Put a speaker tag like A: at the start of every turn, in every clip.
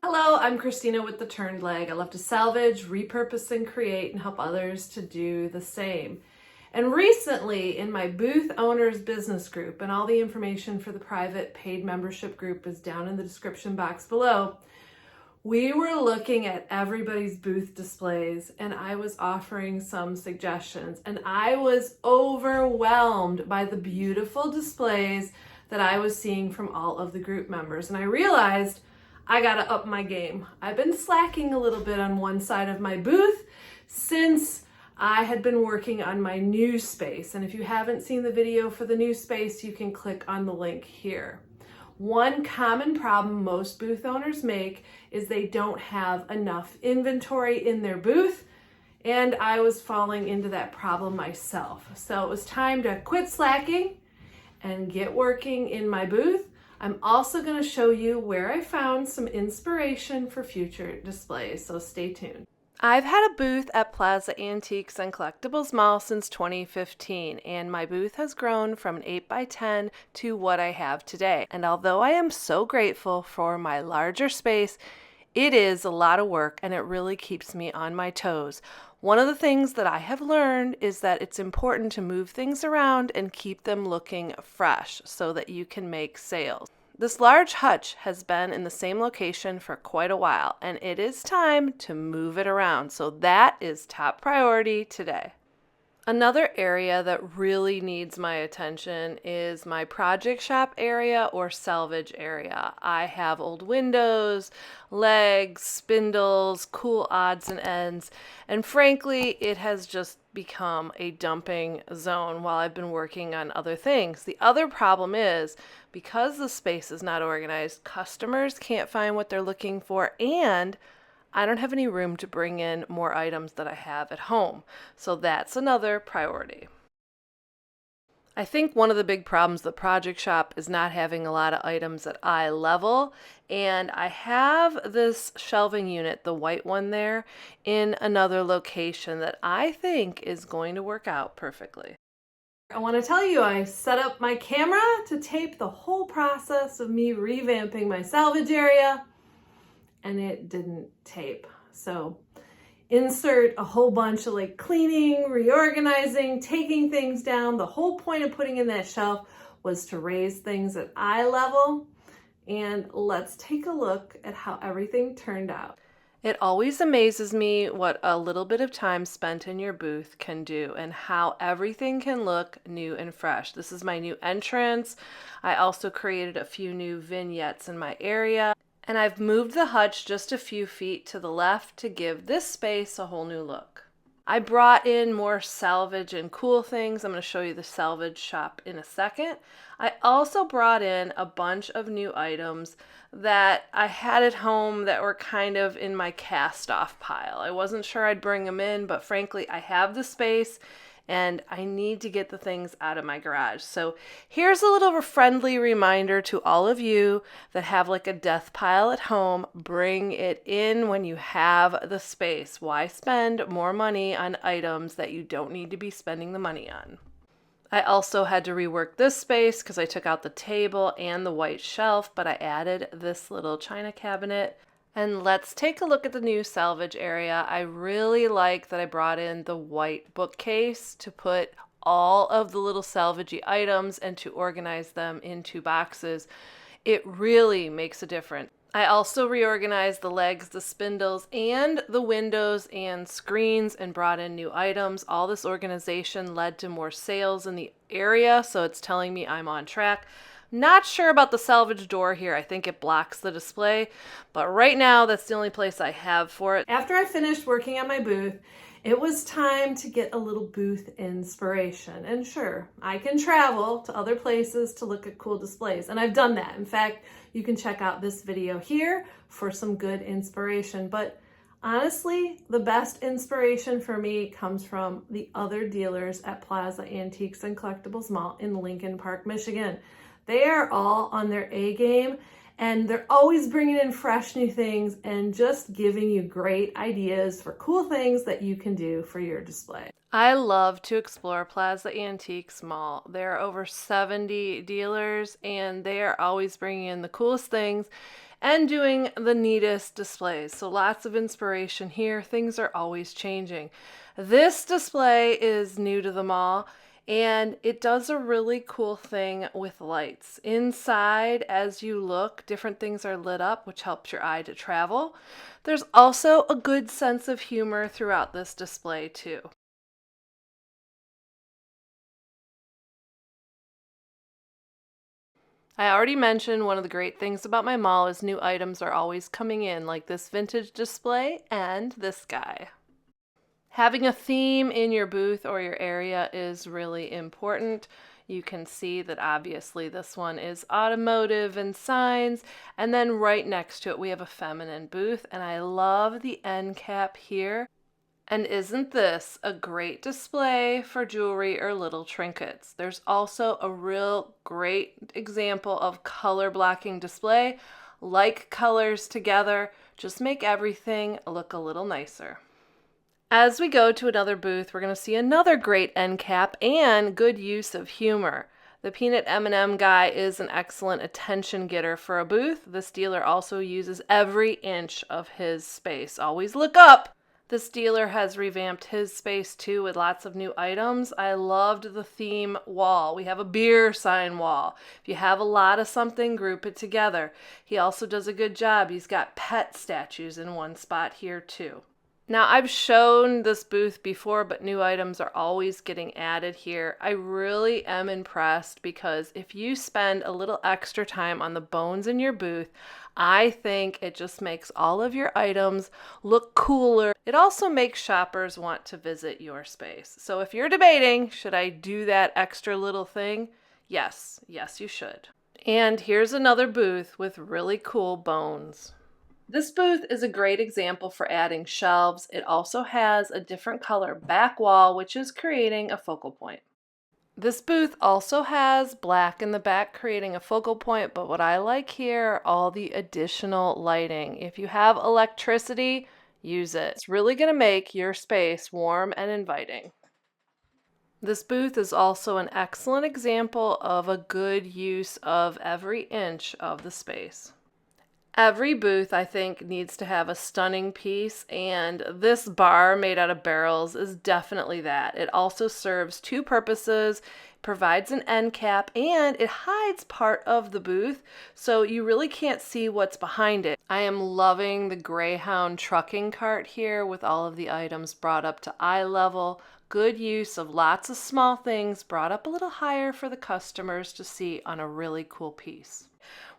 A: Hello, I'm Christina with The Turned Leg. I love to salvage, repurpose, and create and help others to do the same. And recently in my booth owners business group, and all the information for the private paid membership group is down in the description box below, we were looking at everybody's booth displays and I was offering some suggestions, and I was overwhelmed by the beautiful displays that I was seeing from all of the group members. And I realized I gotta up my game. I've been slacking a little bit on one side of my booth since I had been working on my new space. And if you haven't seen the video for the new space, you can click on the link here. One common problem most booth owners make is they don't have enough inventory in their booth, and I was falling into that problem myself. So it was time to quit slacking and get working in my booth. I'm also going to show you where I found some inspiration for future displays, so stay tuned. I've had a booth at Plaza Antiques and Collectibles Mall since 2015, and my booth has grown from an 8x10 to what I have today. And although I am so grateful for my larger space, it is a lot of work and it really keeps me on my toes. One of the things that I have learned is that it's important to move things around and keep them looking fresh so that you can make sales. This large hutch has been in the same location for quite a while, and it is time to move it around. So that is top priority today. Another area that really needs my attention is my project shop area or salvage area. I have old windows, legs, spindles, cool odds and ends, and frankly, it has just become a dumping zone while I've been working on other things. The other problem is, because the space is not organized, customers can't find what they're looking for, and I don't have any room to bring in more items that I have at home. So that's another priority. I think one of the big problems with the project shop is not having a lot of items at eye level. And I have this shelving unit, the white one there, in another location that I think is going to work out perfectly. I want to tell you, I set up my camera to tape the whole process of me revamping my salvage area, and it didn't tape. So insert a whole bunch of like cleaning, reorganizing, taking things down. The whole point of putting in that shelf was to raise things at eye level. And let's take a look at how everything turned out. It always amazes me what a little bit of time spent in your booth can do and how everything can look new and fresh. This is my new entrance. I also created a few new vignettes in my area. And I've moved the hutch just a few feet to the left to give this space a whole new look. I brought in more salvage and cool things. I'm going to show you the salvage shop in a second. I also brought in a bunch of new items that I had at home that were kind of in my cast off pile. I wasn't sure I'd bring them in, but frankly, I have the space and I need to get the things out of my garage. So here's a little friendly reminder to all of you that have like a death pile at home. Bring it in when you have the space. Why spend more money on items that you don't need to be spending the money on? I also had to rework this space because I took out the table and the white shelf, but I added this little china cabinet. And let's take a look at the new salvage area. I really like that I brought in the white bookcase to put all of the little salvagey items and to organize them into boxes. It really makes a difference. I also reorganized the legs, the spindles, and the windows and screens and brought in new items. All this organization led to more sales in the area, so it's telling me I'm on track. Not sure about the salvage door here. I think it blocks the display, but right now that's the only place I have for it. After I finished working on my booth, it was time to get a little booth inspiration. And sure, I can travel to other places to look at cool displays, and I've done that. In fact, you can check out this video here for some good inspiration. But honestly, the best inspiration for me comes from the other dealers at Plaza Antiques and Collectibles Mall in Lincoln Park, Michigan. They are all on their A game, And they're always bringing in fresh new things and just giving you great ideas for cool things that you can do for your display. I love to explore Plaza Antiques Mall. There are over 70 dealers and they are always bringing in the coolest things and doing the neatest displays. So lots of inspiration here. Things are always changing. This display is new to the mall and it does a really cool thing with lights. Inside, as you look, different things are lit up, which helps your eye to travel. There's also a good sense of humor throughout this display too. I already mentioned one of the great things about my mall is new items are always coming in, like this vintage display and this guy. Having a theme in your booth or your area is really important. You can see that obviously this one is automotive and signs, and then right next to it we have a feminine booth, and I love the end cap here. And isn't this a great display for jewelry or little trinkets? There's also a real great example of color blocking display. Like colors together, just make everything look a little nicer. As we go to another booth, we're going to see another great end cap and good use of humor. The peanut M&M guy is an excellent attention getter for a booth. This dealer also uses every inch of his space. Always look up! This dealer has revamped his space too with lots of new items. I loved the theme wall. We have a beer sign wall. If you have a lot of something, group it together. He also does a good job. He's got pet statues in one spot here too. Now, I've shown this booth before, but new items are always getting added here. I really am impressed because if you spend a little extra time on the bones in your booth, I think it just makes all of your items look cooler. It also makes shoppers want to visit your space. So if you're debating, should I do that extra little thing? Yes, you should. And here's another booth with really cool bones. This booth is a great example for adding shelves. It also has a different color back wall, which is creating a focal point. This booth also has black in the back, creating a focal point, but what I like here are all the additional lighting. If you have electricity, use it. It's really going to make your space warm and inviting. This booth is also an excellent example of a good use of every inch of the space. Every booth, I think, needs to have a stunning piece, and this bar made out of barrels is definitely that. It also serves two purposes, provides an end cap, and it hides part of the booth, so you really can't see what's behind it. I am loving the Greyhound trucking cart here with all of the items brought up to eye level. Good use of lots of small things brought up a little higher for the customers to see on a really cool piece.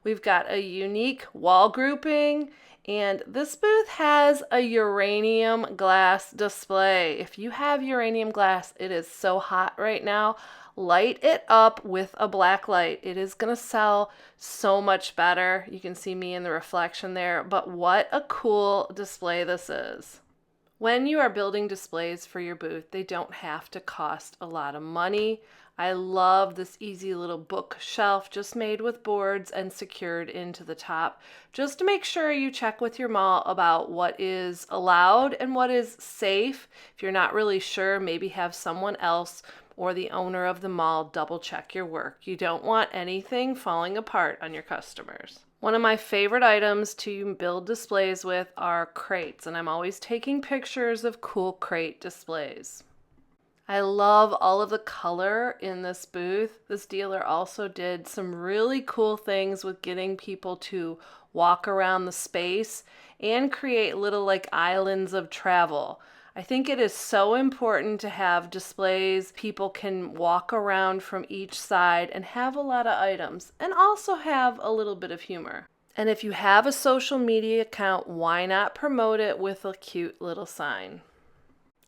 A: We've got a unique wall grouping, and this booth has a uranium glass display. If you have uranium glass, it is so hot right now. Light it up with a black light. It is going to sell so much better. You can see me in the reflection there, but what a cool display this is. When you are building displays for your booth, they don't have to cost a lot of money. I love this easy little bookshelf just made with boards and secured into the top. Just to make sure you check with your mall about what is allowed and what is safe. If you're not really sure, maybe have someone else or the owner of the mall double check your work. You don't want anything falling apart on your customers. One of my favorite items to build displays with are crates, and I'm always taking pictures of cool crate displays. I love all of the color in this booth. This dealer also did some really cool things with getting people to walk around the space and create little like islands of travel. I think it is so important to have displays people can walk around from each side and have a lot of items and also have a little bit of humor. And if you have a social media account, why not promote it with a cute little sign?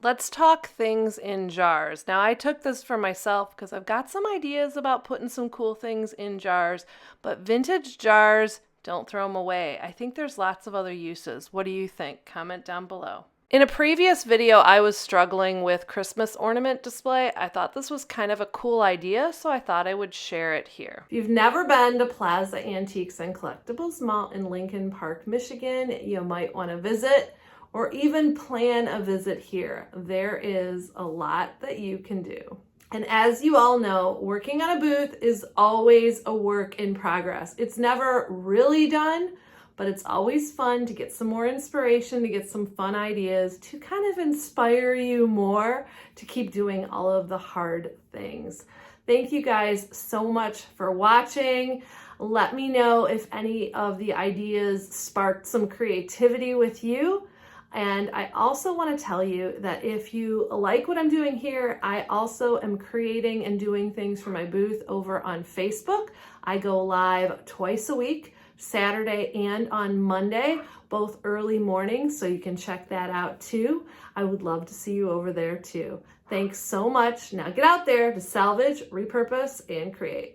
A: Let's talk things in jars. Now, I took this for myself because I've got some ideas about putting some cool things in jars, but vintage jars, don't throw them away. I think there's lots of other uses. What do you think? Comment down below. In a previous video, I was struggling with Christmas ornament display. I thought this was kind of a cool idea, so I thought I would share it here. If you've never been to Plaza Antiques and Collectibles Mall in Lincoln Park, Michigan, you might want to visit or even plan a visit here. There is a lot that you can do. And as you all know, working on a booth is always a work in progress. It's never really done, but it's always fun to get some more inspiration, to get some fun ideas, to kind of inspire you more to keep doing all of the hard things. Thank you guys so much for watching. Let me know if any of the ideas sparked some creativity with you. And I also want to tell you that if you like what I'm doing here, I also am creating and doing things for my booth over on Facebook. I go live twice a week, Saturday and on Monday, both early mornings, so you can check that out too. I would love to see you over there too. Thanks so much. Now get out there to salvage, repurpose, and create.